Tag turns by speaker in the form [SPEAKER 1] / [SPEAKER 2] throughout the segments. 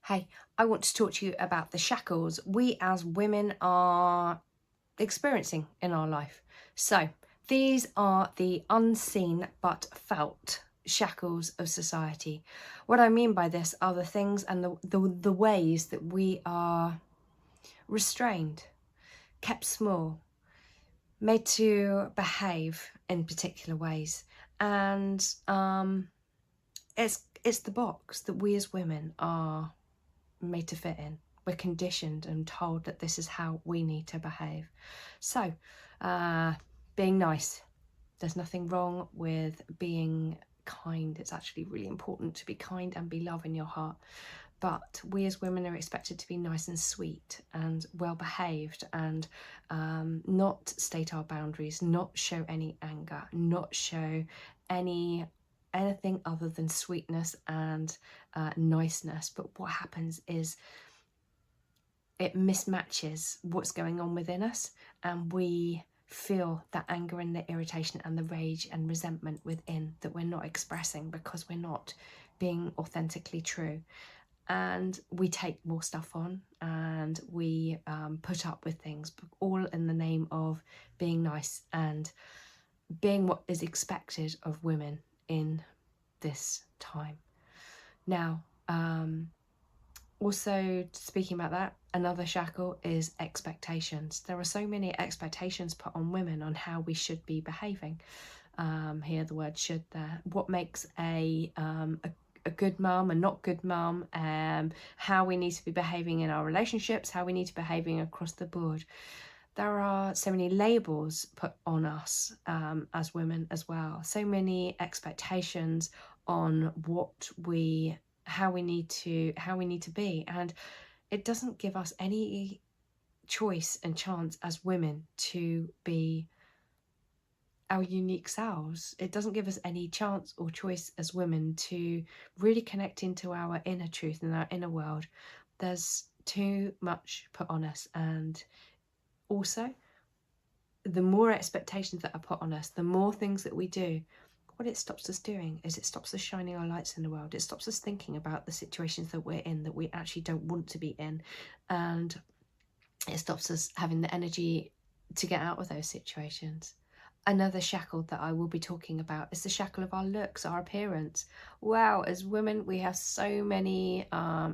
[SPEAKER 1] Hey, I want to talk to you about the shackles we as women are experiencing in our life. So, these are the unseen but felt shackles of society. What I mean by this are the things and the ways that we are restrained, kept small, made to behave in particular ways. And it's the box that we as women are made to fit in. We're conditioned and told that this is how we need to behave. So, being nice. There's nothing wrong with being kind. It's actually really important to be kind and be love in your heart. But we as women are expected to be nice and sweet and well behaved and not state our boundaries, not show any anger, not show anything other than sweetness and niceness. But what happens is it mismatches what's going on within us, and we feel that anger and the irritation and the rage and resentment within that we're not expressing because we're not being authentically true. And we take more stuff on and we put up with things, all in the name of being nice and being what is expected of women in this time. Now, also speaking about that, another shackle is expectations. There are so many expectations put on women on how we should be behaving. Here the word should there. What makes a good mum, a not good mum, how we need to be behaving in our relationships, how we need to be behaving across the board. There are so many labels put on us as women as well. So many expectations on how we need to be, and it doesn't give us any choice and chance as women to be our unique selves. It doesn't give us any chance or choice as women to really connect into our inner truth and our inner world. There's too much put on us, and also the more expectations that are put on us, the more things that we do, what it stops us doing is it stops us shining our lights in the world. It stops us thinking about the situations that we're in that we actually don't want to be in, and it stops us having the energy to get out of those situations. Another shackle that I will be talking about is the shackle of our looks, our appearance. Wow, as women, we have so many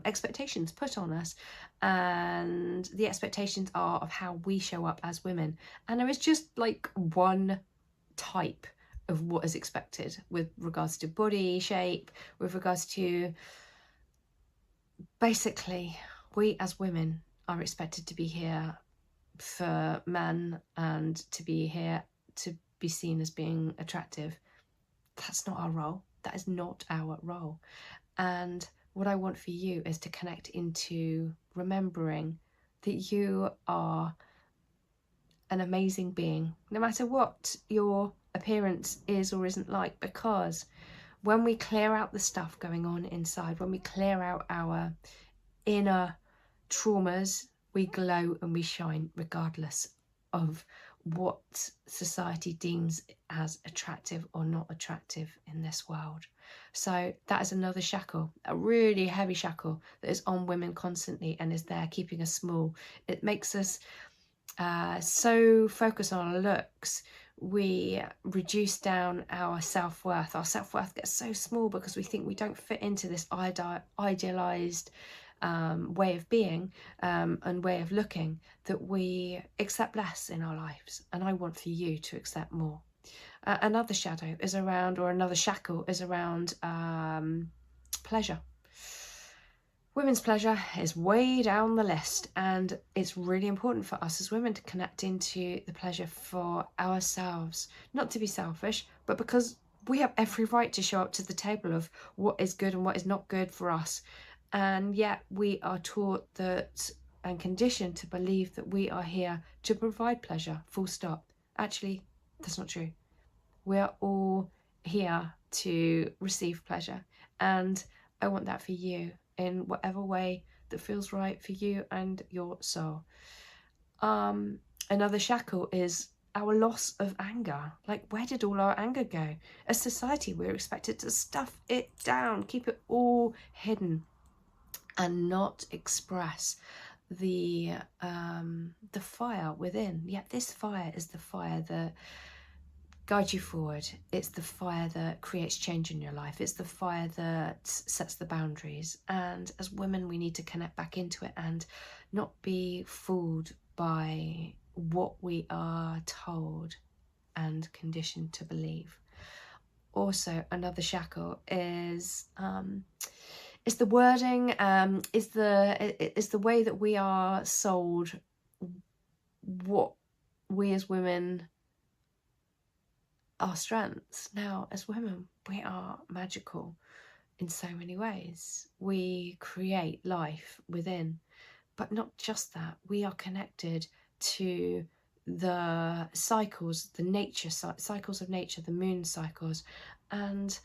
[SPEAKER 1] expectations put on us, and the expectations are of how we show up as women. And there is just like one type of what is expected with regards to body shape, with regards to basically, we as women are expected to be here for men and to be here to be seen as being attractive. That's not our role. That is not our role. And what I want for you is to connect into remembering that you are an amazing being, no matter what your appearance is or isn't like, because when we clear out the stuff going on inside, when we clear out our inner traumas, we glow and we shine regardless of what society deems as attractive or not attractive in this world. So that is another shackle, a really heavy shackle that is on women constantly and is there keeping us small. It makes us so focused on our looks, we reduce down our self-worth. Our self-worth gets so small because we think we don't fit into this idealized way of being and way of looking, that we accept less in our lives. And I want for you to accept more. Another shadow is around, or another shackle is around pleasure. Women's pleasure is way down the list, and it's really important for us as women to connect into the pleasure for ourselves, not to be selfish, but because we have every right to show up to the table of what is good and what is not good for us. And yet we are taught that and conditioned to believe that we are here to provide pleasure, full stop. Actually, that's not true. We are all here to receive pleasure, and I want that for you in whatever way that feels right for you and your soul. Another shackle is our loss of anger. Like, where did all our anger go? As society, we're expected to stuff it down, keep it all hidden. and not express the fire within. Yet this fire is the fire that guides you forward. It's the fire that creates change in your life. It's the fire that sets the boundaries. And as women, we need to connect back into it and not be fooled by what we are told and conditioned to believe. Also, another shackle is the wording, is the way that we are sold what we as women our strengths. Now, as women, we are magical in so many ways. We create life within, but not just that. We are connected to the cycles, the nature cycles of nature, the moon cycles, and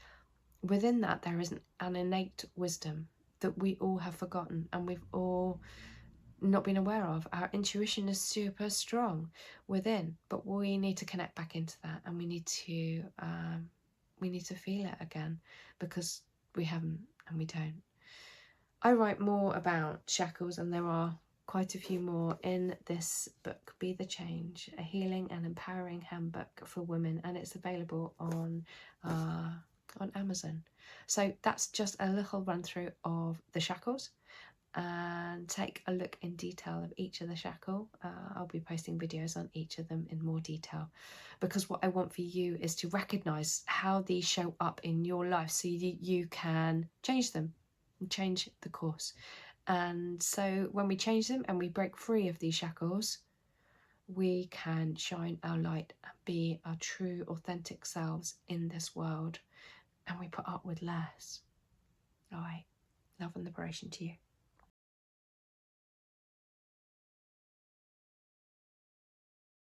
[SPEAKER 1] within that there is an innate wisdom that we all have forgotten and we've all not been aware of. Our intuition is super strong within, but we need to connect back into that, and we need to feel it again, because we haven't and we don't. I write more about shackles, and there are quite a few more in this book, Be the Change, a healing and empowering handbook for women, and it's available on Amazon. So that's just a little run through of the shackles, and take a look in detail of each of the shackle. I'll be posting videos on each of them in more detail, because what I want for you is to recognize how these show up in your life, so you can change them and change the course. And so when we change them and we break free of these shackles, we can shine our light and be our true authentic selves in this world, and we put up with less. All right, love and liberation to you.